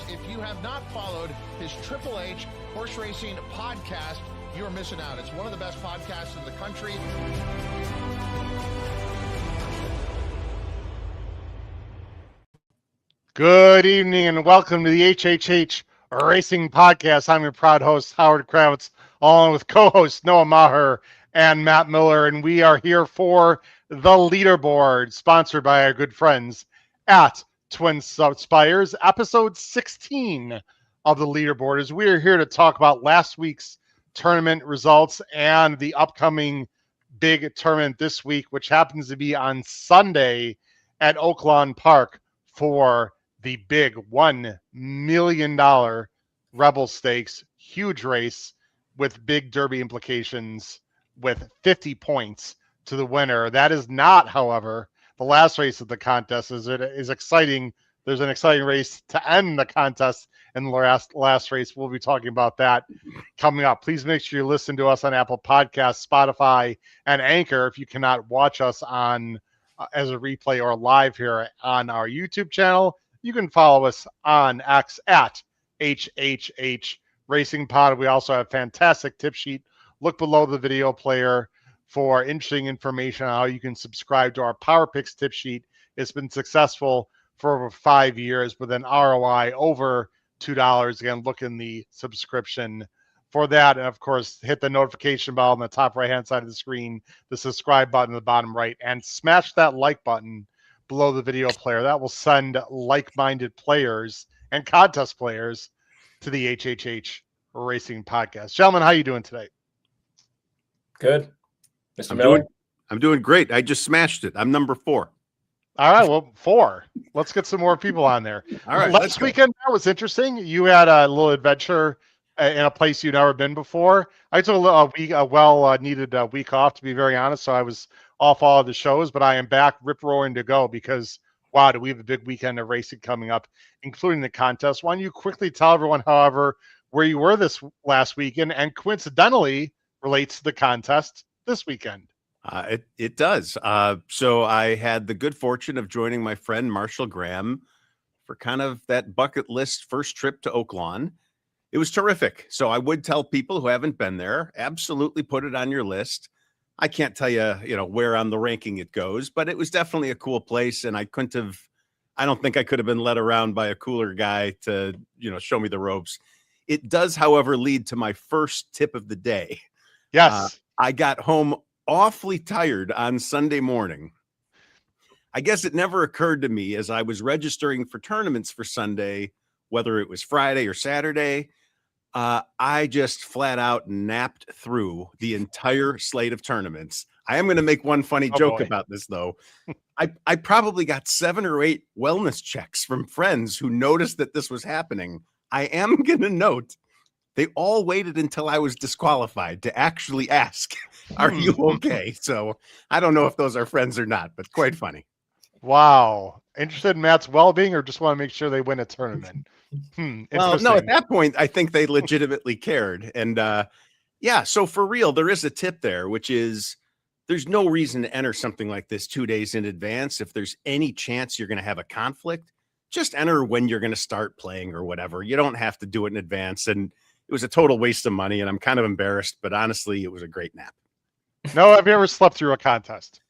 If you have not followed his HHH Horse Racing Podcast, you're missing out. It's one of the best podcasts in the country. Good evening and welcome to the HHH Racing Podcast. I'm your proud host, Howard Kravitz, along with co-host Noah Maher and Matt Miller, and we are here for the Leaderboard, sponsored by our good friends at TwinSpires, episode 16 of the Leaderboard. As we are here to talk about last week's tournament results and the upcoming big tournament this week, which happens to be on Sunday at Oaklawn Park for the big $1 million Rebel Stakes, huge race with big Derby implications with 50 points to the winner. That is not, however, the last race of the contest. It is exciting. There's an exciting race to end the contest in the last race. We'll be talking about that coming up. Please make sure you listen to us on Apple Podcasts, Spotify, and Anchor. If you cannot watch us on as a replay or live here on our YouTube channel, you can follow us on X at HHH Racing Pod. We also have a fantastic tip sheet. Look below the video player for interesting information on how you can subscribe to our Power Picks tip sheet. It's been successful for over 5 years with an ROI over $2. Again, look in the subscription for that. And of course, hit the notification bell on the top right-hand side of the screen, the subscribe button in the bottom right, and smash that like button below the video player. That will send like-minded players and contest players to the HHH Racing Podcast. Gentlemen, how are you doing today? Good. Mr. Miller? I'm doing great. I just smashed it. I'm number 4. All right, well, 4. Let's get some more people on there. All right. Last weekend that was interesting. You had a little adventure in a place you'd never been before. I took a well-needed week off, to be very honest, so I was off all of the shows, but I am back rip-roaring to go because, wow, do we have a big weekend of racing coming up, including the contest. Why don't you quickly tell everyone, however, where you were this last weekend and coincidentally relates to the contest this weekend? It does. So I had the good fortune of joining my friend Marshall Graham for kind of that bucket list first trip to Oaklawn. It was terrific. So I would tell people who haven't been there, absolutely put it on your list. I can't tell you, where on the ranking it goes, but it was definitely a cool place. And I don't think I could have been led around by a cooler guy to, show me the ropes. It does, however, lead to my first tip of the day. Yes. I got home awfully tired on Sunday morning. I guess it never occurred to me as I was registering for tournaments for Sunday, whether it was Friday or Saturday, I just flat out napped through the entire slate of tournaments. I am going to make one funny joke about this, though. I probably got 7 or 8 wellness checks from friends who noticed that this was happening. I am going to note they all waited until I was disqualified to actually ask, are you okay? So I don't know if those are friends or not, but quite funny. Wow. Interested in Matt's well-being or just want to make sure they win a tournament? Well, no, at that point, I think they legitimately cared. And so for real, there is a tip there, which is there's no reason to enter something like this 2 days in advance. If there's any chance you're going to have a conflict, just enter when you're going to start playing or whatever. You don't have to do it in advance. And it was a total waste of money, and I'm kind of embarrassed, but honestly, it was a great nap. No, have you ever slept through a contest?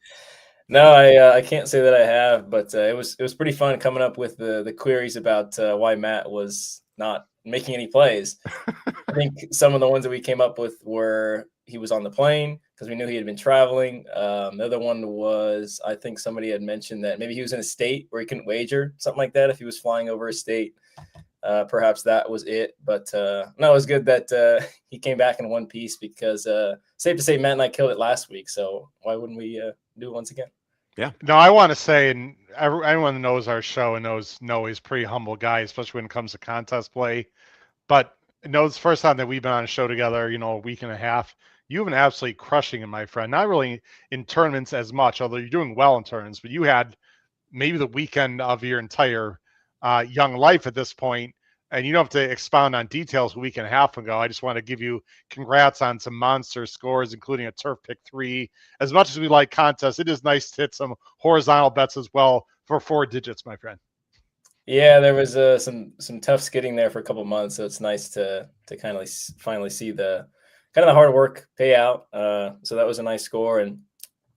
No, I can't say that I have, but it was pretty fun coming up with the queries about why Matt was not making any plays. I think some of the ones that we came up with were he was on the plane because we knew he had been traveling. The other one was I think somebody had mentioned that maybe he was in a state where he couldn't wager, something like that, if he was flying over a state. Perhaps that was it, but no, it was good that he came back in one piece because safe to say Matt and I killed it last week, so why wouldn't we do it once again? Yeah. No, I want to say, and anyone that knows our show and knows Noah is a pretty humble guy, especially when it comes to contest play. But it's the first time that we've been on a show together, a week and a half. You've been absolutely crushing it, my friend. Not really in tournaments as much, although you're doing well in tournaments, but you had maybe the weekend of your entire young life at this point. And you don't have to expound on details a week and a half ago. I just want to give you congrats on some monster scores, including a turf pick 3. As much as we like contests, it is nice to hit some horizontal bets as well for 4 digits, my friend. Yeah, there was some tough skidding there for a couple months, so it's nice to kind of finally see the kind of the hard work pay out. So that was a nice score, and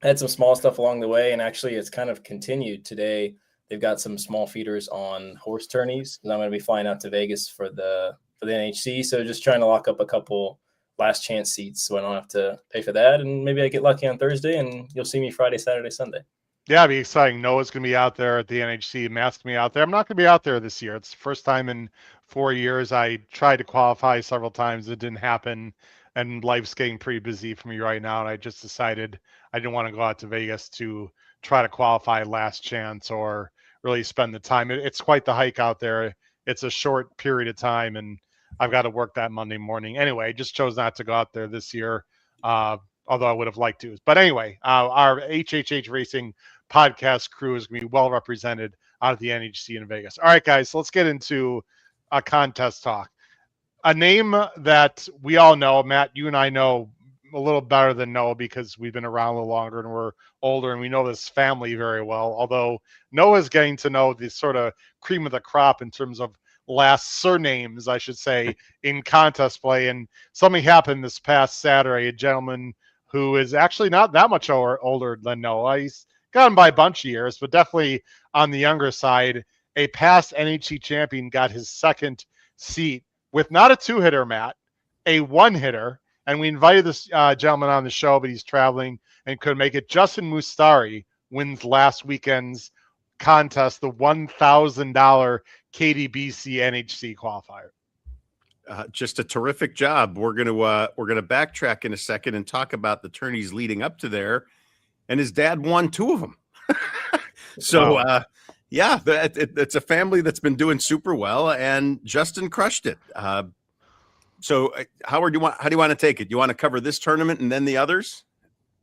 I had some small stuff along the way, and actually it's kind of continued today. They've got some small feeders on horse tourneys, because I'm going to be flying out to Vegas for the NHC, so just trying to lock up a couple last chance seats so I don't have to pay for that, and maybe I get lucky on Thursday, and you'll see me Friday, Saturday, Sunday. Yeah, it'd be exciting. Noah's going to be out there at the NHC. Matt's going to be out there. I'm not going to be out there this year. It's the first time in 4 years. I tried to qualify several times. It didn't happen. And life's getting pretty busy for me right now. And I just decided I didn't want to go out to Vegas to try to qualify last chance or really spend the time. It's quite the hike out there. It's a short period of time, and I've got to work that Monday morning. Anyway, I just chose not to go out there this year. Although I would have liked to. But anyway, our HHH Racing podcast crew is going to be well represented out of the NHC in Vegas. All right, guys, so let's get into a contest talk. A name that we all know, Matt, you and I know a little better than Noah because we've been around a little longer and we're older and we know this family very well, although Noah's getting to know the sort of cream of the crop in terms of last surnames, I should say, in contest play. And something happened this past Saturday. A gentleman who is actually not that much older than Noah. He's gotten by a bunch of years, but definitely on the younger side. A past NHC champion got his second seat with not a two-hitter, Matt, a one-hitter. And we invited this gentleman on the show, but he's traveling and couldn't make it. Justin Mustari wins last weekend's contest, the $1,000 KDBC NHC qualifier. Just a terrific job. We're gonna backtrack in a second and talk about the tourneys leading up to there. And his dad won 2 of them. So yeah, it's a family that's been doing super well, and Justin crushed it. So Howard, how do you want to take it? You want to cover this tournament and then the others?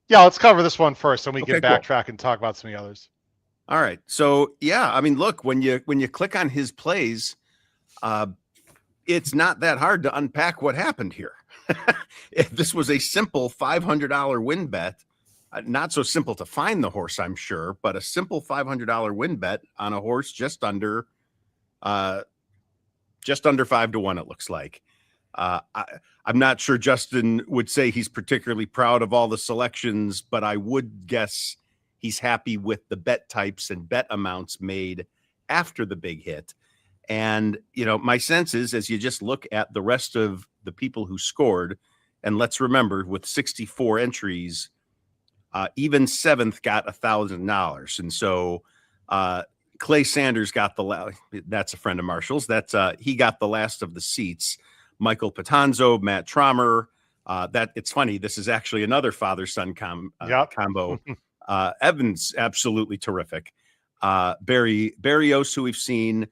Yeah, let's cover this one first, and we can backtrack cool. and talk about some of the others. All right. So yeah, I mean, look, when you click on his plays, it's not that hard to unpack what happened here. If this was a simple $500 win bet, not so simple to find the horse, I'm sure, but a simple $500 win bet on a horse just under 5 to 1, it looks like. I'm not sure Justin would say he's particularly proud of all the selections, but I would guess he's happy with the bet types and bet amounts made after the big hit. And, you know, my sense is, as you just look at the rest of the people who scored, and let's remember, with 64 entries, even 7th got $1,000. And so Clay Sanders got that's a friend of Marshall's. He got the last of the seats. Michael Patanzo, Matt Trommer. It's funny. This is actually another father-son combo. Evans, absolutely terrific. Barry Barrios, who we've seen.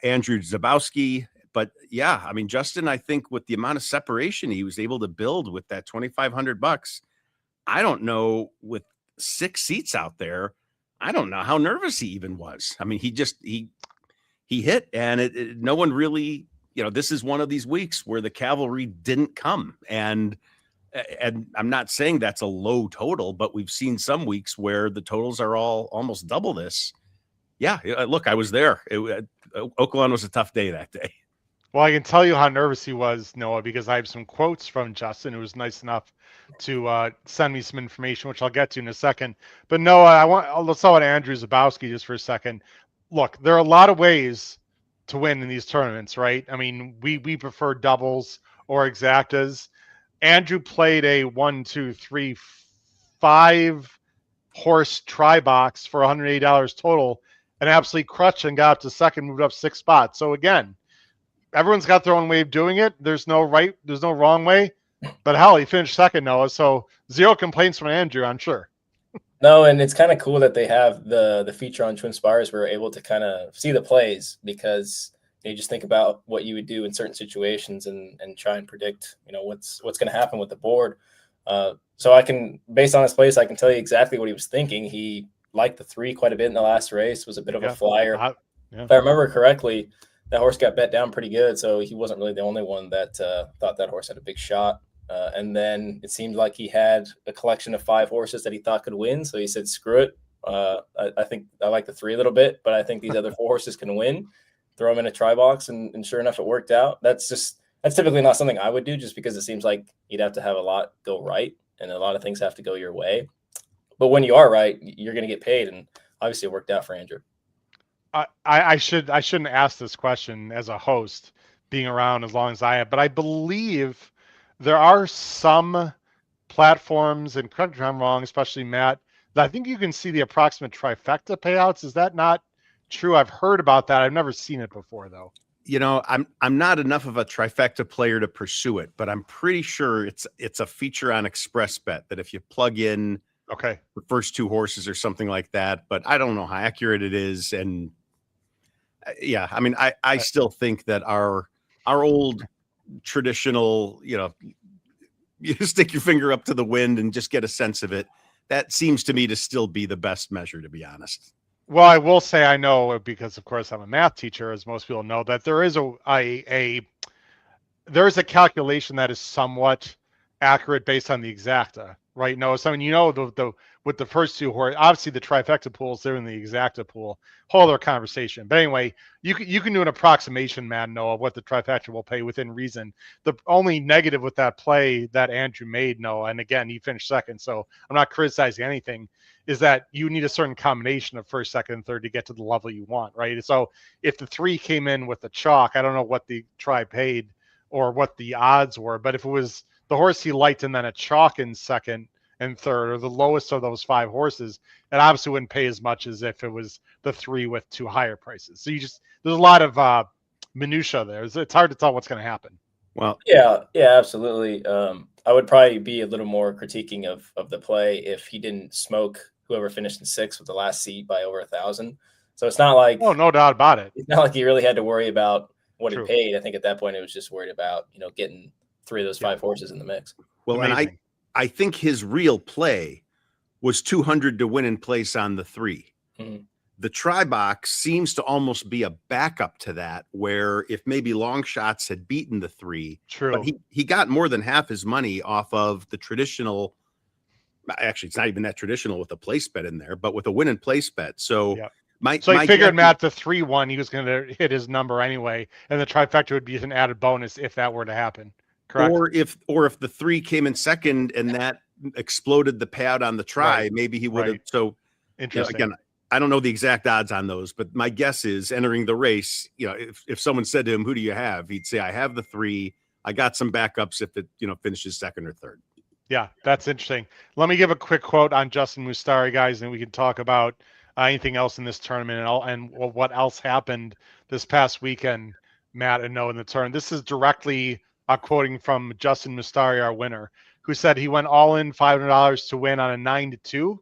Andrew Zabowski. But yeah, I mean, Justin, I think with the amount of separation he was able to build with that $2,500, I don't know, with 6 seats out there, I don't know how nervous he even was. I mean, he hit, and no one really, you know, this is one of these weeks where the cavalry didn't come. And I'm not saying that's a low total, but we've seen some weeks where the totals are all almost double this. Yeah, look, I was there. Oaklawn was a tough day that day. Well, I can tell you how nervous he was, Noah, because I have some quotes from Justin, who was nice enough to send me some information, which I'll get to in a second. But Noah, let's talk about Andrew Zabowski just for a second. Look, there are a lot of ways to win in these tournaments, right? I mean, we prefer doubles or exactas. Andrew played a 5 horse try box for $180 total, and absolutely crushed and got up to second, moved up 6 spots. So again, everyone's got their own way of doing it. There's no wrong way. But hell, he finished second, Noah. So 0 complaints from Andrew, I'm sure. No, and it's kind of cool that they have the feature on TwinSpires where we're able to kind of see the plays, because you just think about what you would do in certain situations and try and predict, you know, what's going to happen with the board. So I can, based on his plays, I can tell you exactly what he was thinking. He liked the 3 quite a bit in the last race, was a bit of a flyer. If I remember correctly, that horse got bet down pretty good, so he wasn't really the only one that thought that horse had a big shot. And then it seemed like he had a collection of 5 horses that he thought could win, so he said, screw it, I think I like the 3 a little bit, but I think these other 4 horses can win. Throw them in a try box, and sure enough, it worked out. That's typically not something I would do, just because it seems like you'd have to have a lot go right, and a lot of things have to go your way. But when you are right, you're going to get paid, and obviously it worked out for Andrew. I shouldn't ask this question as a host, being around as long as I have, but I believe there are some platforms, and correct me if I'm wrong, especially Matt, that I think you can see the approximate trifecta payouts. Is that not true? I've heard about that. I've never seen it before, though. I'm not enough of a trifecta player to pursue it, but I'm pretty sure it's a feature on ExpressBet that if you plug in the first 2 horses or something like that, but I don't know how accurate it is. And yeah, I mean, I still think that our old traditional, you stick your finger up to the wind and just get a sense of it. That seems to me to still be the best measure, to be honest. Well, I will say I know, because of course I'm a math teacher, as most people know, that there is a calculation that is somewhat accurate based on the exacta, right? No, so I mean, the with the first 2 horses, obviously the trifecta pools, they're in the exacta pool, whole other conversation. But anyway, you can do an approximation, Matt, Noah, of what the trifecta will pay within reason. The only negative with that play that Andrew made, Noah, and again, he finished second, so I'm not criticizing anything, is that you need a certain combination of first, second, and third to get to the level you want, right? So if the 3 came in with the chalk, I don't know what the tri paid or what the odds were, but if it was the horse he liked and then a chalk in second and third, or the lowest of those 5 horses, it obviously wouldn't pay as much as if it was the 3 with 2 higher prices. So there's a lot of minutia there. It's hard to tell what's going to happen. Well, yeah, absolutely. I would probably be a little more critiquing of the play if he didn't smoke whoever finished in 6th with the last seat by over 1,000. So it's not like, no doubt about it. It's not like he really had to worry about what True. he paid. I think at that point it was just worried about getting 3 of those 5 horses in the mix. Well, amazing. And I think his real play was 200 to win in place on the 3. Mm-hmm. The try box seems to almost be a backup to that, where if maybe long shots had beaten the 3, True, but he got more than half his money off of the traditional. Actually, it's not even that traditional with a place bet in there, but with a win and place bet. So he figured, Matt, the 3-1, he was going to hit his number anyway, and the trifecta would be an added bonus if that were to happen. Correct. Or if the 3 came in second and that exploded the payout on the try, maybe he would have. So interesting. Again, I don't know the exact odds on those, but my guess is entering the race, if someone said to him, "Who do you have?" he'd say, "I have the 3. I got some backups if it finishes second or third." Yeah, that's interesting. Let me give a quick quote on Justin Mustari, guys, and we can talk about anything else in this tournament and what else happened this past weekend, Matt and Noah, in the turn. This is directly quoting from Justin Mustari, our winner, who said he went all in $500 to win on a 9-2.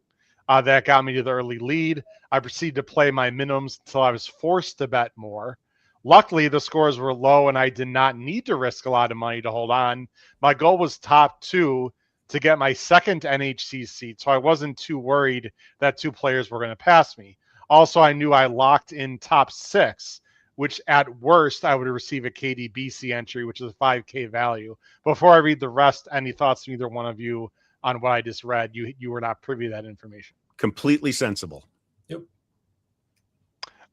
That got me to the early lead. I proceeded to play my minimums until I was forced to bet more. Luckily, the scores were low and I did not need to risk a lot of money to hold on. My goal was top 2 to get my second NHC seat, so I wasn't too worried that 2 players were going to pass me. Also, I knew I locked in top 6, which at worst I would receive a KDBC entry, which is a 5K value. Before I read the rest, any thoughts from either one of you on what I just read? You were not privy to that information. Completely sensible. Yep.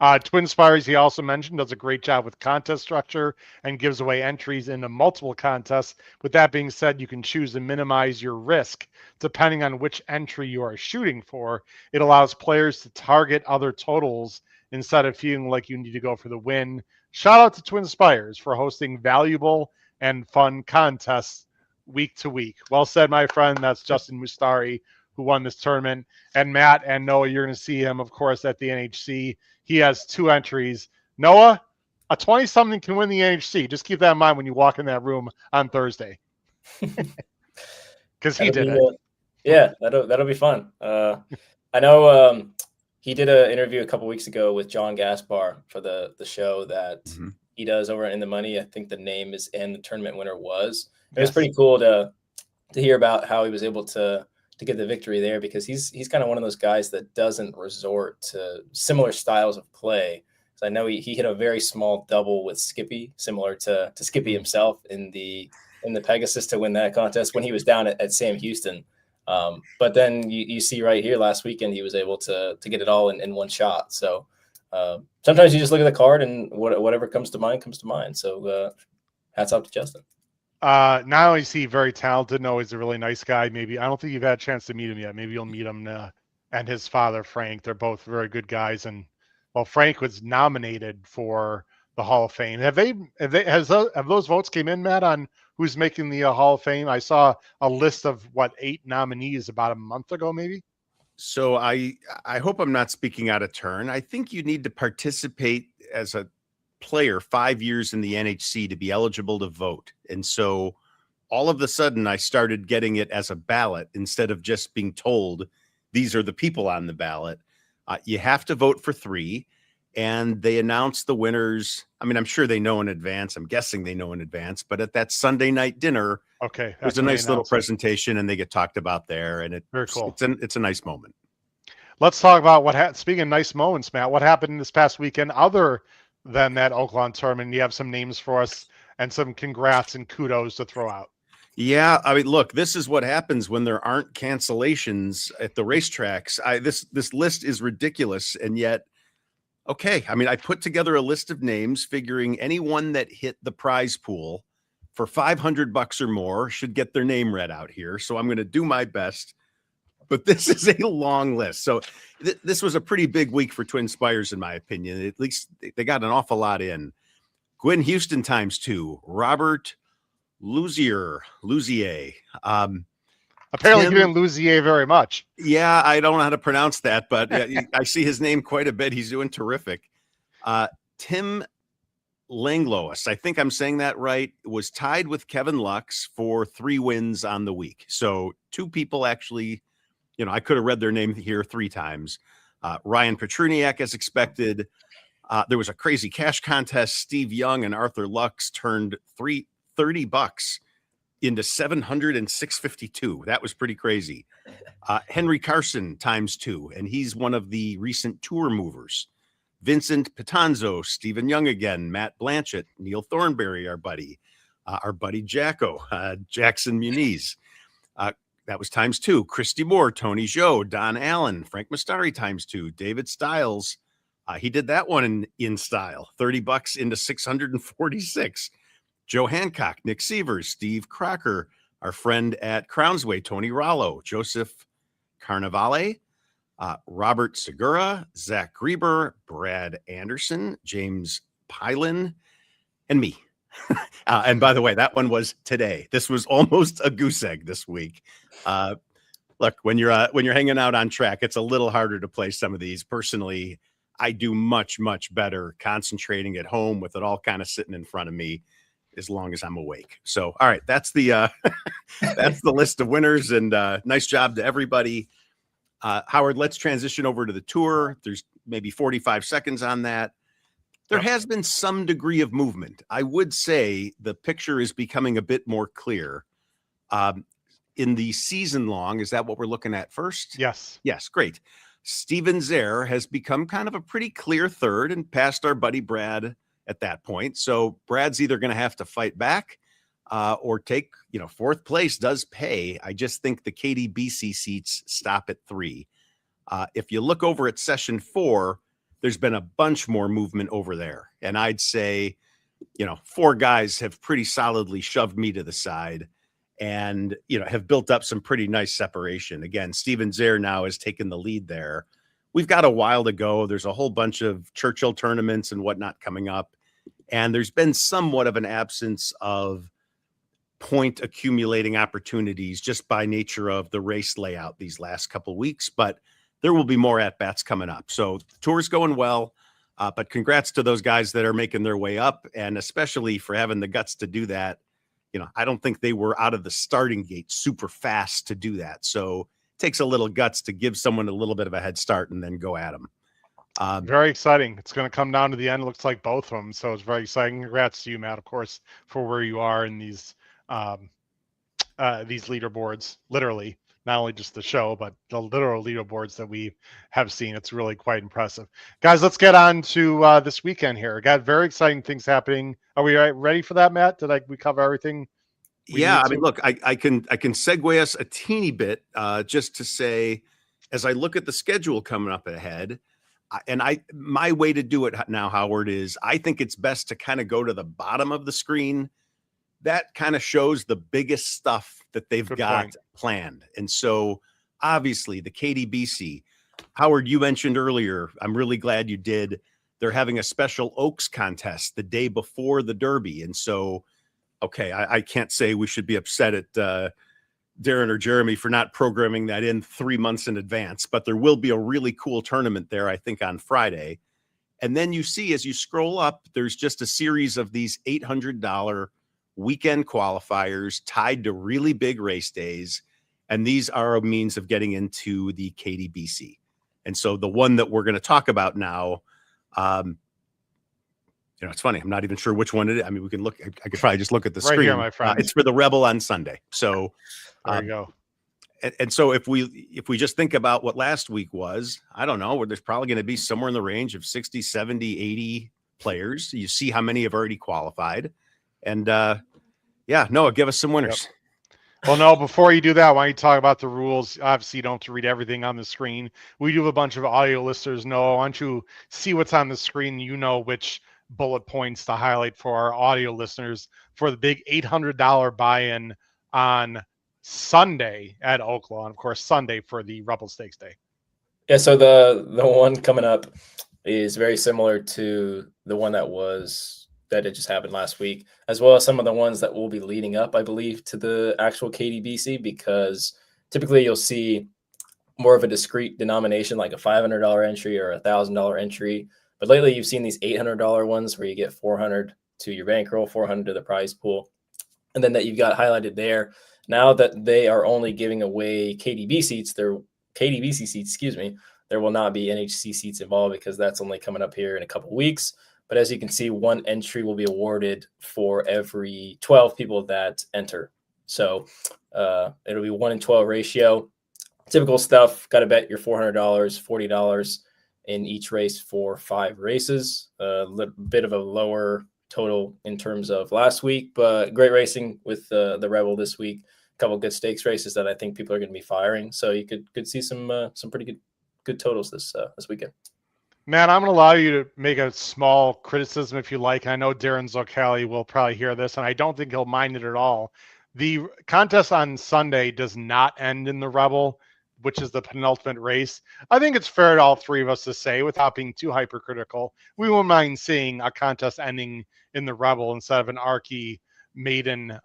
TwinSpires, he also mentioned, does a great job with contest structure and gives away entries into multiple contests. With that being said, you can choose to minimize your risk depending on which entry you are shooting for. It allows players to target other totals instead of feeling like you need to go for the win. Shout out to TwinSpires for hosting valuable and fun contests week to week. Well said, my friend. That's Justin Mustari, who won this tournament. And Matt and Noah, you're going to see him, of course, at the NHC. He has 2 entries. Noah, a 20-something can win the NHC. Just keep that in mind when you walk in that room on Thursday. Because he did it. Yeah, that'll be fun. I know he did an interview a couple weeks ago with John Gaspar for the show that he does over In the Money. I think the name is "And the Tournament Winner Was." It was pretty cool to hear about how he was able to get the victory there, because he's kind of one of those guys that doesn't resort to similar styles of play. So I know he hit a very small double with Skippy, similar to Skippy himself in the Pegasus to win that contest when he was down at Sam Houston. But then you see right here last weekend, he was able to get it all in one shot. So sometimes you just look at the card and whatever comes to mind comes to mind. So hats off to Justin. Not only is he very talented, no, he's a really nice guy. Maybe I don't think you've had a chance to meet him yet. Maybe you'll meet him and his father, Frank. They're both very good guys. And well, Frank was nominated for the Hall of Fame. Have those votes came in, Matt, on who's making the Hall of Fame? I saw a list of 8 nominees about a month ago, maybe. So I hope I'm not speaking out of turn. I think you need to participate as a player 5 years in the NHC to be eligible to vote. And so all of a sudden I started getting it as a ballot instead of just being told these are the people on the ballot. You have to vote for 3, and they announce the winners. I mean, I'm sure they know in advance. I'm guessing they know in advance, but at that Sunday night dinner, okay, there's a nice little presentation and they get talked about there, and very cool. It's a nice moment. Let's talk about speaking of nice moments, Matt, what happened this past weekend other than that Oaklawn tournament? You have some names for us and some congrats and kudos to throw out. Yeah, I mean, look, this is what happens when there aren't cancellations at the racetracks. This list is ridiculous, and yet, okay. I mean, I put together a list of names, figuring anyone that hit the prize pool for $500 or more should get their name read out here. So I'm going to do my best, but this is a long list. So this was a pretty big week for TwinSpires, in my opinion. At least they got an awful lot in. Gwen Houston ×2, Robert Louzier. Apparently you didn't Louzier very much. Yeah, I don't know how to pronounce that, but I see his name quite a bit. He's doing terrific. Tim Langlois, I think I'm saying that right, was tied with Kevin Lux for 3 wins on the week. So 2 people actually, I could have read their name here 3 times. Ryan Petruniak, as expected. There was a crazy cash contest. Steve Young and Arthur Lux turned $30 into 700 and 652. That was pretty crazy. Henry Carson ×2, and he's one of the recent tour movers. Vincent Pitanzo, Stephen Young again, Matt Blanchett, Neil Thornberry, our buddy Jacko, Jackson Muniz. That was ×2. Christy Moore, Tony Joe, Don Allen, Frank Mastari ×2, David Stiles. He did that one in style, $30 into 646. Joe Hancock, Nick Sievers, Steve Crocker, our friend at Crownsway, Tony Rollo, Joseph Carnavale, Robert Segura, Zach Grieber, Brad Anderson, James Pylon, and me. And by the way, that one was today. This was almost a goose egg this week. Look, when you're hanging out on track, it's a little harder to play some of these. Personally, I do much, much better concentrating at home with it all kind of sitting in front of me as long as I'm awake. So, all right, that's the that's the list of winners, and nice job to everybody. Howard, let's transition over to the tour. There's maybe 45 seconds on that. There has been some degree of movement. I would say the picture is becoming a bit more clear. In the season long, is that what we're looking at first? Yes. Yes, great. Steven Zare has become kind of a pretty clear third and passed our buddy Brad at that point. So Brad's either going to have to fight back or take, 4th place does pay. I just think the KDBC seats stop at 3. If you look over at session 4, there's been a bunch more movement over there. And I'd say, 4 guys have pretty solidly shoved me to the side and, have built up some pretty nice separation. Again, Steven Zare now has taken the lead there. We've got a while to go. There's a whole bunch of Churchill tournaments and whatnot coming up. And there's been somewhat of an absence of point accumulating opportunities just by nature of the race layout these last couple of weeks. But there will be more at-bats coming up. So the tour's going well. But congrats to those guys that are making their way up, and especially for having the guts to do that. I don't think they were out of the starting gate super fast to do that. So it takes a little guts to give someone a little bit of a head start and then go at them. Very exciting. It's going to come down to the end. It looks like both of them. So it's very exciting. Congrats to you, Matt, of course, for where you are in these leaderboards, literally. Not only just the show, but the literal leaderboards that we have seen. It's really quite impressive. Guys, let's get on to this weekend here. Got very exciting things happening. Are we ready for that, Matt? Did we cover everything? Yeah, I mean, look, I can segue us a teeny bit just to say, as I look at the schedule coming up ahead, my way to do it now, Howard, is I think it's best to kind of go to the bottom of the screen. That kind of shows the biggest stuff that they've got planned. And so obviously the KDBC, Howard, you mentioned earlier, I'm really glad you did. They're having a special Oaks contest the day before the Derby. And so, okay, I can't say we should be upset at Darren or Jeremy for not programming that in 3 months in advance, but there will be a really cool tournament there, I think, on Friday. And then you see, as you scroll up, there's just a series of these $800 weekend qualifiers tied to really big race days. And these are a means of getting into the KDBC. And so the one that we're going to talk about now, it's funny. I'm not even sure which one it is. I mean, we can look. I could probably just look at the screen. Right here, my friend. It's for the Rebel on Sunday. So there you go. And so if we just think about what last week was, I don't know, where there's probably going to be somewhere in the range of 60, 70, 80 players. You see how many have already qualified. And Noah, give us some winners. Yep. Well, no, before you do that, why don't you talk about the rules? Obviously, you don't have to read everything on the screen. We do have a bunch of audio listeners. Noah, why don't you see what's on the screen? You know which bullet points to highlight for our audio listeners for the big $800 buy-in on Sunday at Oaklawn. Of course, Sunday for the Rebel Stakes Day. Yeah, so the one coming up is very similar to the one that it just happened last week, as well as some of the ones that will be leading up, I believe, to the actual KDBC, because typically you'll see more of a discrete denomination, like a $500 entry or a $1,000 entry. But lately you've seen these $800 ones where you get $400 to your bankroll, $400 to the prize pool. And then that you've got highlighted there. Now that they are only giving away KDBC seats, there will not be NHC seats involved because that's only coming up here in a couple weeks. But as you can see, one entry will be awarded for every 12 people that enter. So it'll be 1 in 12 ratio. Typical stuff. Got to bet your $400, $40 in each race for 5 races. A little bit of a lower total in terms of last week, but great racing with the Rebel this week. A couple good stakes races that I think people are going to be firing. So you could see some pretty good totals this weekend. Matt, I'm going to allow you to make a small criticism if you like. I know Darren Zocali will probably hear this, and I don't think he'll mind it at all. The contest on Sunday does not end in the Rebel, which is the penultimate race. I think it's fair to all three of us to say, without being too hypercritical, we won't mind seeing a contest ending in the Rebel instead of an Archie maiden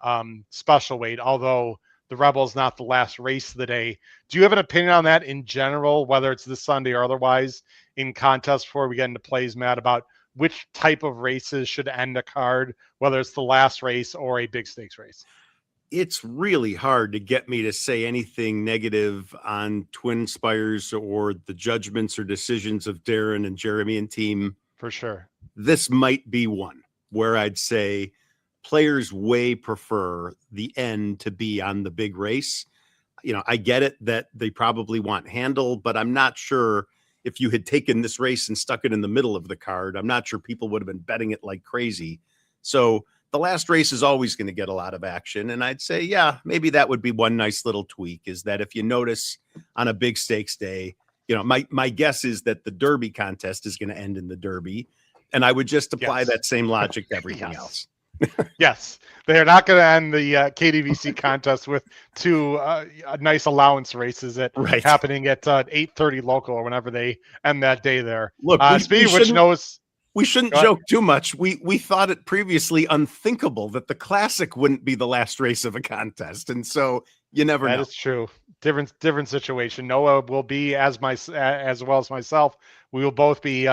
special weight, although the Rebel is not the last race of the day. Do you have an opinion on that in general, whether it's this Sunday or otherwise, in contests before we get into plays, Matt, about which type of races should end a card, whether it's the last race or a big stakes race? It's really hard to get me to say anything negative on TwinSpires or the judgments or decisions of Darren and Jeremy and team. For sure. This might be one where I'd say players way prefer the end to be on the big race. I get it that they probably want handle, but I'm not sure if you had taken this race and stuck it in the middle of the card, I'm not sure people would have been betting it like crazy. So the last race is always going to get a lot of action. And I'd say, yeah, maybe that would be one nice little tweak, is that if you notice on a big stakes day, my guess is that the Derby contest is going to end in the Derby. And I would just apply that same logic to everything else. Yes, they're not going to end the KDVC contest with 2 nice allowance races happening at 8:30 local or whenever they end that day there. Look, we shouldn't joke too much. We thought it previously unthinkable that the Classic wouldn't be the last race of a contest, and so you never know. That is true. Different situation. Noah will be as well as myself. We will both be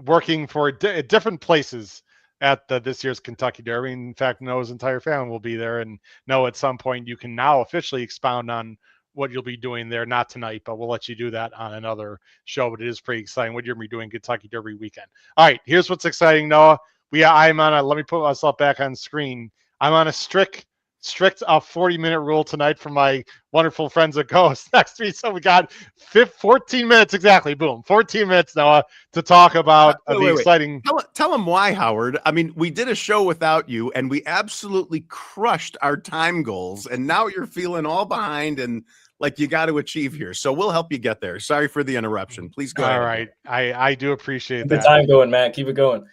working for different places at this year's Kentucky Derby. In fact, Noah's entire family will be there. And Noah, at some point, you can now officially expound on what you'll be doing there. Not tonight, but we'll let you do that on another show. But it is pretty exciting what you're going to be doing Kentucky Derby weekend. All right, here's what's exciting, Noah. Let me put myself back on screen. I'm on a strict strict 40-minute rule tonight from my wonderful friends at Ghost next to me. So we got 14 minutes exactly. Boom, 14 minutes, Noah, to talk about Wait. exciting. Tell them why, Howard. I mean, we did a show without you, and we absolutely crushed our time goals. And now you're feeling all behind and like you got to achieve here. So we'll help you get there. Sorry for the interruption. Please go ahead. All right, I do appreciate Keep that. the time going, Matt. Keep it going.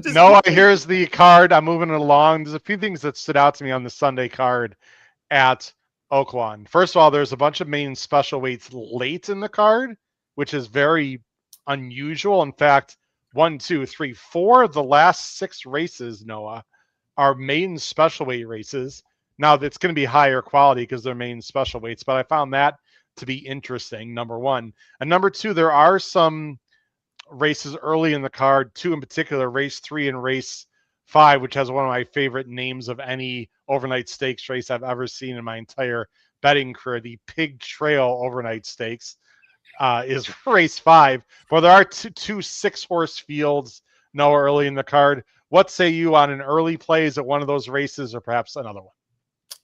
Noah, here's the card. I'm moving it along. There's a few things that stood out to me on the Sunday card at Oaklawn. First of all, there's a bunch of main special weights late in the card, which is very unusual. In fact, 1, 2, 3, 4 of the last 6 races, Noah, are main special weight races. Now, it's going to be higher quality because they're main special weights, but I found that to be interesting, number one. And number two, there are some races early in the card, 2 in particular, race 3 and race 5, which has one of my favorite names of any overnight stakes race I've ever seen in my entire betting career. The Pig Trail Overnight Stakes is race 5. But there are two 6-horse fields, Noah, early in the card. What say you on an early plays at one of those races or perhaps another one?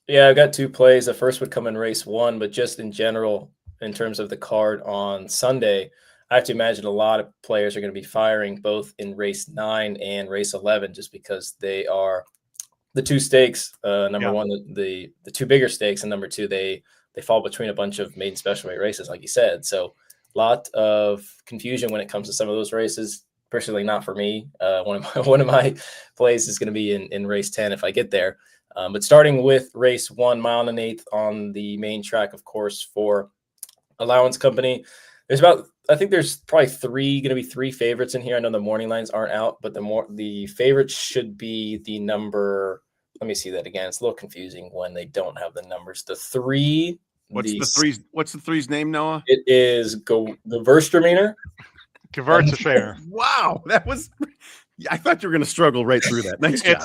Yeah, I've got 2 plays. The first would come in race 1, but just in general, in terms of the card on Sunday, I have to imagine a lot of players are going to be firing both in race 9 and race 11, just because they are the 2 stakes. Number one, the 2 bigger stakes, and number 2, they fall between a bunch of maiden special weight races, like you said. So a lot of confusion when it comes to some of those races. Personally, not for me. One of my plays is going to be in race 10 if I get there. But starting with race 1, mile and 1/8 on the main track, of course, for Allowance Company. I think there's probably going to be 3 favorites in here. I know the morning lines aren't out, but the favorites should be the number. Let me see that again. It's a little confusing when they don't have the numbers. The 3. What's the three's name, Noah? It is the Gewürztraminer. Gewürztraminer. Wow, that was. I thought you were going to struggle right through that. Nice job.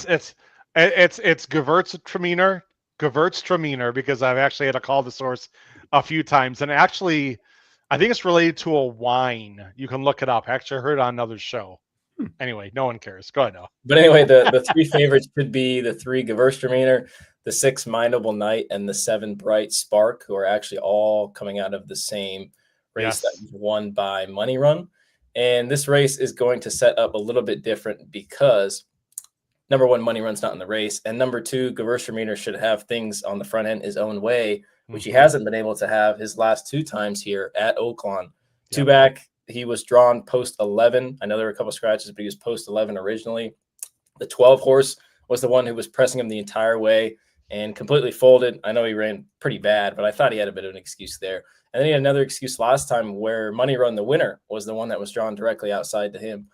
It's Gewürztraminer because I've actually had to call the source a few times, and actually, I think it's related to a wine. You can look it up. Actually, I heard it on another show. Anyway, no one cares. Go ahead, Noah. But anyway, the 3 favorites could be the 3 Gewürztraminer, the 6 My Noble Knight, and the 7 Bright Spark, who are actually all coming out of the same race that was won by Money Run. And this race is going to set up a little bit different because number 1, Money Run's not in the race, and number 2, Gewürztraminer should have things on the front end his own way, which he hasn't been able to have his last 2 times here at Oaklawn. 2 back, he was drawn post 11. I know there were a couple scratches, but he was post 11 originally. The 12 horse was the one who was pressing him the entire way and completely folded. I know he ran pretty bad, but I thought he had a bit of an excuse there. And then he had another excuse last time where Money Run, the winner, was the one that was drawn directly outside to him.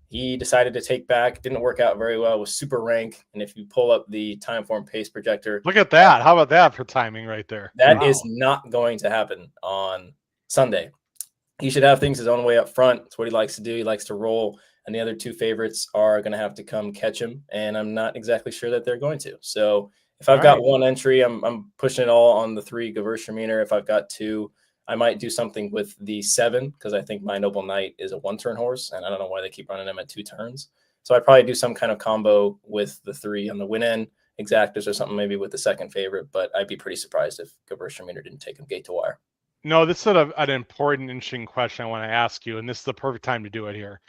He decided to take back, didn't work out very well, was super rank. And if you pull up the time form pace projector. Look at that. How about that for timing right there? That is not going to happen on Sunday. He should have things his own way up front. It's what he likes to do. He likes to roll. And the other 2 favorites are going to have to come catch him. And I'm not exactly sure that they're going to. So if I've got 1 entry, I'm pushing it all on the 3 Gewürztraminer. If I've got 2, I might do something with the 7 because I think My Noble Knight is a 1-turn horse, and I don't know why they keep running him at 2 turns. So I'd probably do some kind of combo with the 3 on the win end, exactas or something maybe with the 2nd favorite, but I'd be pretty surprised if Gewürztraminer didn't take him gate to wire. No, this is an important, interesting question I want to ask you, and this is the perfect time to do it here.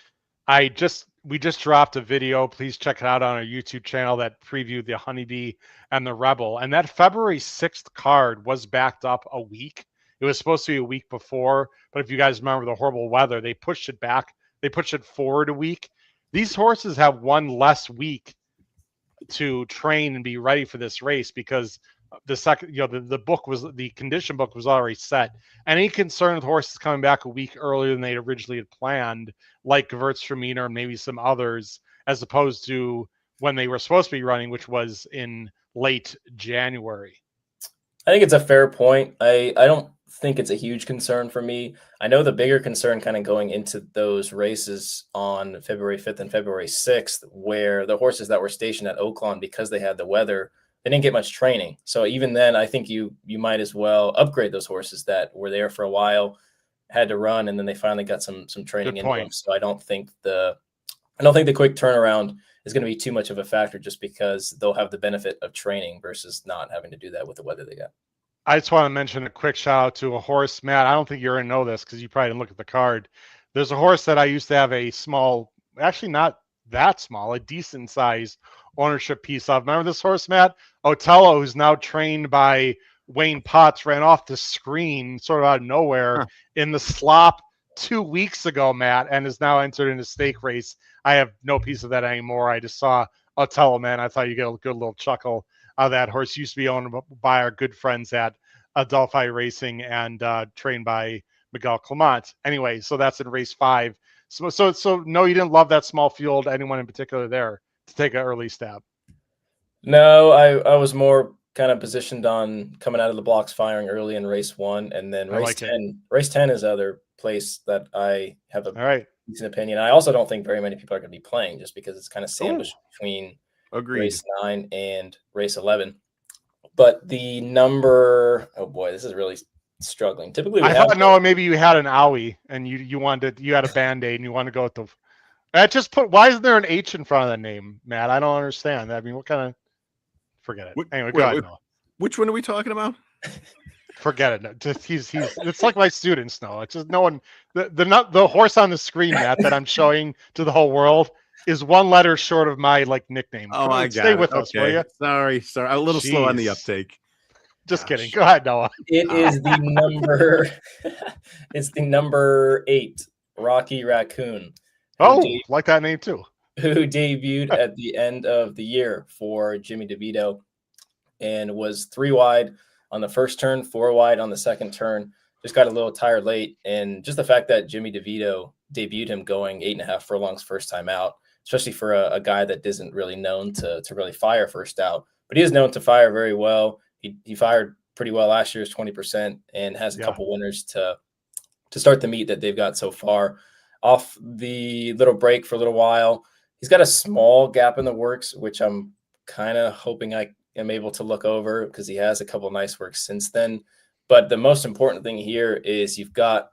We just dropped a video. Please check it out on our YouTube channel that previewed the Honeybee and the Rebel, and that February 6th card was backed up a week. It was supposed to be a week before, but if you guys remember the horrible weather, they pushed it back. They pushed it forward a week. These horses have 1 less week to train and be ready for this race because the condition book was already set. Any concern with horses coming back a week earlier than they originally had planned, like Gewürztraminer and maybe some others, as opposed to when they were supposed to be running, which was in late January. I think it's a fair point. I don't think it's a huge concern for me. I know the bigger concern kind of going into those races on February 5th and February 6th, where the horses that were stationed at Oaklawn, because they had the weather, they didn't get much training. So even then, I think you might as well upgrade those horses that were there for a while, had to run, and then they finally got some training in them. So I don't think the quick turnaround is going to be too much of a factor just because they'll have the benefit of training versus not having to do that with the weather they got. I just want to mention a quick shout out to a horse, Matt. I don't think you're going to know this because you probably didn't look at the card. There's a horse that I used to have a small, actually not that small, a decent size ownership piece of. Remember this horse, Matt? Otello, who's now trained by Wayne Potts, ran off the screen sort of out of nowhere in the slop 2 weeks ago, Matt, and is now entered in a stake race. I have no piece of that anymore. I just saw Otello, man. I thought you get a good little chuckle out of that horse. Used to be owned by our good friends at Adelphi Racing and trained by Miguel Clement. Anyway, so that's in race 5. So no, you didn't love that small field. Anyone in particular there to take an early stab? No, I was more kind of positioned on coming out of the blocks firing early in race 1, and then race 10. Race 10 is the other place that I have a decent opinion. I also don't think very many people are going to be playing just because it's kind of sandwiched between race 9 and race 11. But the number, oh boy, this is really struggling. Typically, I thought maybe you had an owie and you had a Band-Aid and you want to go with the. That just put. Why isn't there an H in front of the name, Matt? I don't understand. I mean, what kind of? Forget it. Anyway, go ahead. Which one are we talking about? Forget it. No, just he's. It's like my students know. It's just no one. The horse on the screen, Matt, that I'm showing to the whole world is one letter short of my nickname. Oh, I got Stay it. with us, will you? Sorry. I'm a little slow on the uptake. Just kidding. Go ahead, Noah. It is the number. It's the number 8, Rocky Raccoon. Like that name too. Who debuted at the end of the year for Jimmy DeVito and was 3 wide on the first turn, 4 wide on the second turn. Just got a little tired late, and just the fact that Jimmy DeVito debuted him going 8.5 furlongs first time out, especially for a guy that isn't really known to really fire first out, but he is known to fire very well. He fired pretty well last year's 20% and has a couple winners to start the meet that they've got so far. Off the little break for a little while, he's got a small gap in the works, which I'm kind of hoping I am able to look over because he has a couple nice works since then. But the most important thing here is you've got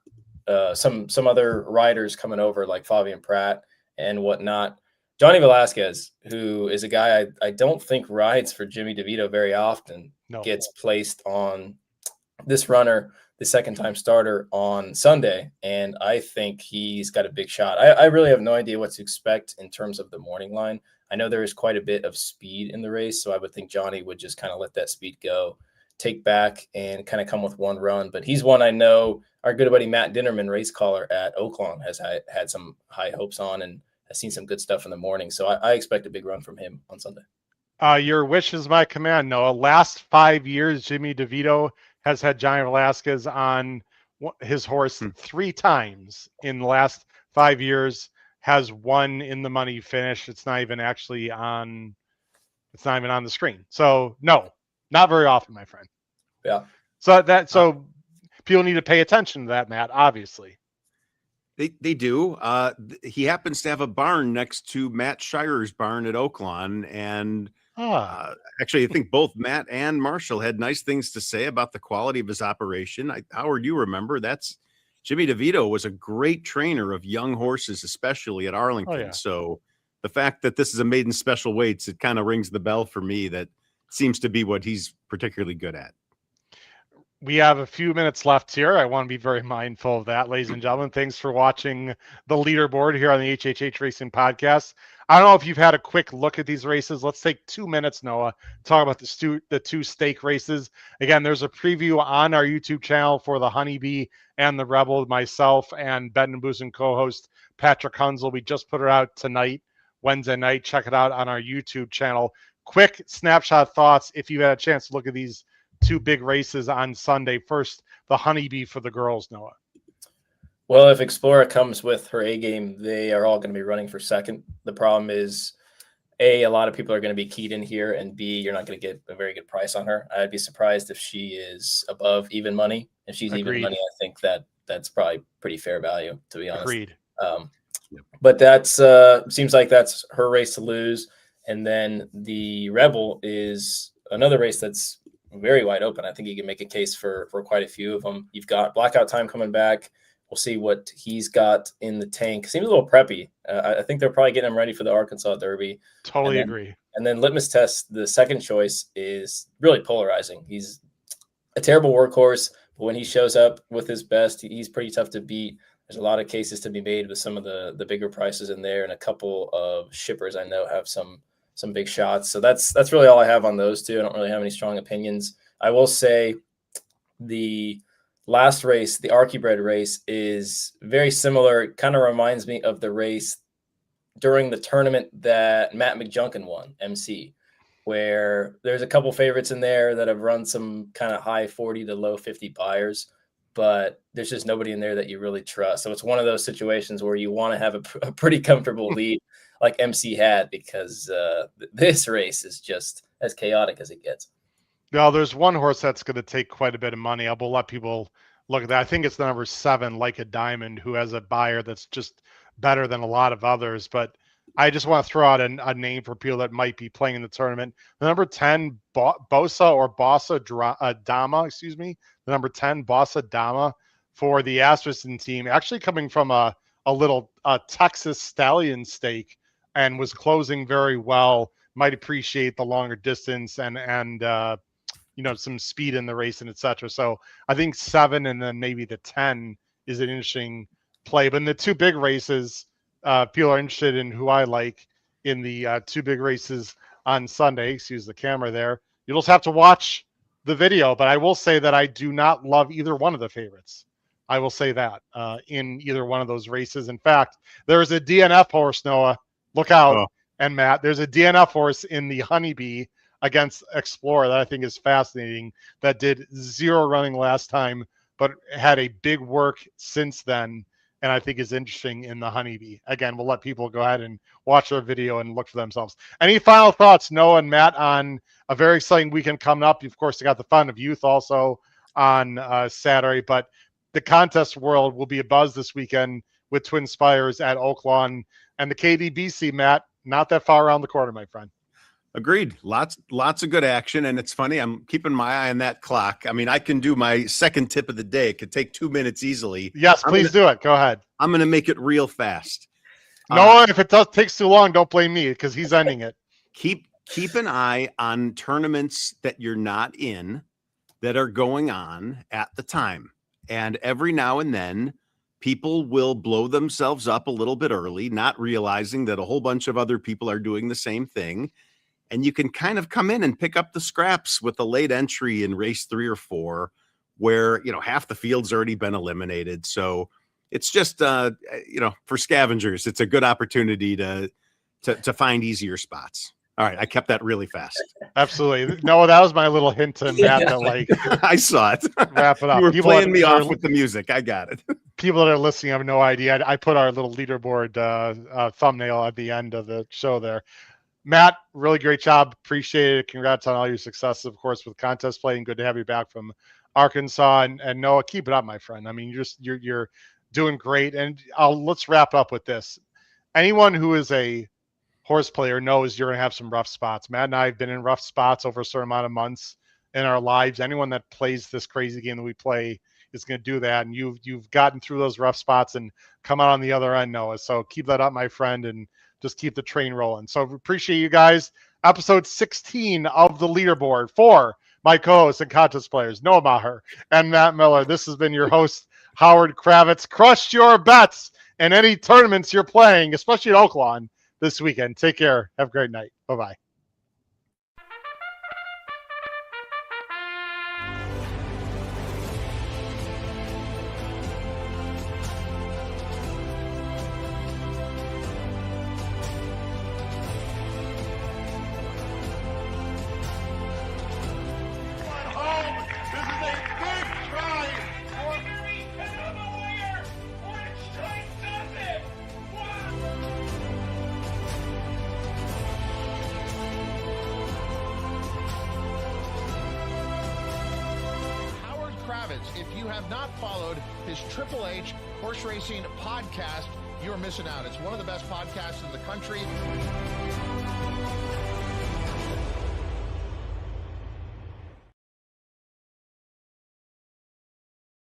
some other riders coming over like Fabian Pratt and whatnot. Johnny Velasquez, who is a guy I don't think rides for Jimmy DeVito very often, gets placed on this runner, the second-time starter on Sunday, and I think he's got a big shot. I really have no idea what to expect in terms of the morning line. I know there is quite a bit of speed in the race, so I would think Johnny would just kind of let that speed go, take back, and kind of come with one run. But he's one I know our good buddy Matt Dinnerman, race caller at Oaklawn, has had some high hopes on and has seen some good stuff in the morning. So I expect a big run from him on Sunday. Your wish is my command, Noah. Last 5 years, Jimmy DeVito has had Johnny Velasquez on his horse 3 times in the last 5 years, has won in the money finish. It's not even actually on. It's not even on the screen. So no, not very often, my friend. Yeah. So people need to pay attention to that, Matt, obviously. They do. He happens to have a barn next to Matt Shire's barn at Oaklawn. And actually, I think both Matt and Marshall had nice things to say about the quality of his operation. Howard, you remember that's Jimmy DeVito was a great trainer of young horses, especially at Arlington. Oh, yeah. So the fact that this is a maiden special weights, it kind of rings the bell for me. That seems to be what he's particularly good at. We have a few minutes left here. I want to be very mindful of that, ladies and gentlemen. Thanks for watching the leaderboard here on the HHH Racing Podcast. I don't know if you've had a quick look at these races. Let's take 2 minutes, Noah, talk about the 2 stake races. Again, there's a preview on our YouTube channel for the Honeybee and the Rebel, myself and Ben and Boozin co-host Patrick Hunzel. We just put it out tonight, Wednesday night. Check it out on our YouTube channel. Quick snapshot thoughts if you had a chance to look at these 2 big races on Sunday. First, the Honeybee for the girls, Noah. Well, if Explorer comes with her A game, they are all going to be running for second. The problem is, A, a lot of people are going to be keyed in here, and B, you're not going to get a very good price on her. I'd be surprised if she is above even money. If she's even money, I think that's probably pretty fair value, to be honest. Agreed. But that's seems like that's her race to lose. And then the Rebel is another race that's very wide open. I think you can make a case for quite a few of them. You've got Blackout Time coming back, we'll see what he's got in the tank. Seems a little preppy. I think they're probably getting him ready for the Arkansas Derby. Totally agree. And then Litmus Test, the second choice, is really polarizing. He's a terrible workhorse, but when he shows up with his best, he's pretty tough to beat. There's a lot of cases to be made with some of the bigger prices in there, and a couple of shippers I know have some big shots. So that's really all I have on those two. I don't really have any strong opinions. I will say the last race, the Archibred race, is very similar. It kind of reminds me of the race during the tournament that Matt McJunkin won, MC, where there's a couple favorites in there that have run some kind of high 40 to low 50 buyers, but there's just nobody in there that you really trust. So it's one of those situations where you want to have a pretty comfortable lead like MC had, because this race is just as chaotic as it gets. Now, there's one horse that's going to take quite a bit of money. I will let people look at that. I think it's the number 7, Like a Diamond, who has a buyer that's just better than a lot of others. But I just want to throw out a name for people that might be playing in the tournament. The number 10, Bossa or Bossa Dama, excuse me. The number 10, Bossa Dama, for the Asmussen team, actually coming from a little Texas Stallion stake, and was closing very well. Might appreciate the longer distance and some speed in the race and etc. So I think 7 and then maybe the 10 is an interesting play. But in the two big races, people are interested in who I like in the two big races on Sunday. Excuse the camera there. You'll just have to watch the video, but I will say that I do not love either one of the favorites. I will say that in either one of those races. In fact, there's a DNF horse, Noah. Look out. Oh. And Matt, there's a DNF horse in the Honeybee against Explorer that I think is fascinating, that did 0 running last time, but had a big work since then, and I think is interesting in the Honeybee. Again, we'll let people go ahead and watch our video and look for themselves. Any final thoughts, Noah and Matt, on a very exciting weekend coming up? Of course, they got the Fun of Youth also on Saturday, but the contest world will be abuzz this weekend with TwinSpires at Oaklawn, and the KDBC, Matt, not that far around the corner, my friend. Agreed. Lots of good action. And it's funny, I'm keeping my eye on that clock. I mean, I can do my second tip of the day. It could take 2 minutes easily. Yes, please do it. Go ahead. I'm going to make it real fast. No, if it takes too long, don't blame me, because he's ending it. Keep an eye on tournaments that you're not in that are going on at the time. And every now and then, people will blow themselves up a little bit early, not realizing that a whole bunch of other people are doing the same thing. And you can kind of come in and pick up the scraps with a late entry in race 3 or 4, where, half the field's already been eliminated. So it's just, for scavengers, it's a good opportunity to find easier spots. All right. I kept that really fast. Absolutely. No, that was my little hint to Matt that I saw it. Wrap it up. You were playing me off with the music. I got it. People that are listening have no idea. I put our little leaderboard thumbnail at the end of the show there. Matt, really great job. Appreciate it. Congrats on all your successes, of course, with contest playing. Good to have you back from Arkansas. And Noah, keep it up, my friend. I mean, you're doing great. And let's wrap up with this. Anyone who is a horse player knows you're going to have some rough spots. Matt and I have been in rough spots over a certain amount of months in our lives. Anyone that plays this crazy game that we play is going to do that. And you've gotten through those rough spots and come out on the other end, Noah. So keep that up, my friend, and just keep the train rolling. So appreciate you guys. Episode 16 of the Leaderboard for my co-hosts and contest players, Noah Maher and Matt Miller. This has been your host, Howard Kravitz. Crush your bets in any tournaments you're playing, especially at Oaklawn this weekend. Take care. Have a great night. Bye-bye. If you have not followed his HHH Horse Racing Podcast, you're missing out. It's one of the best podcasts in the country.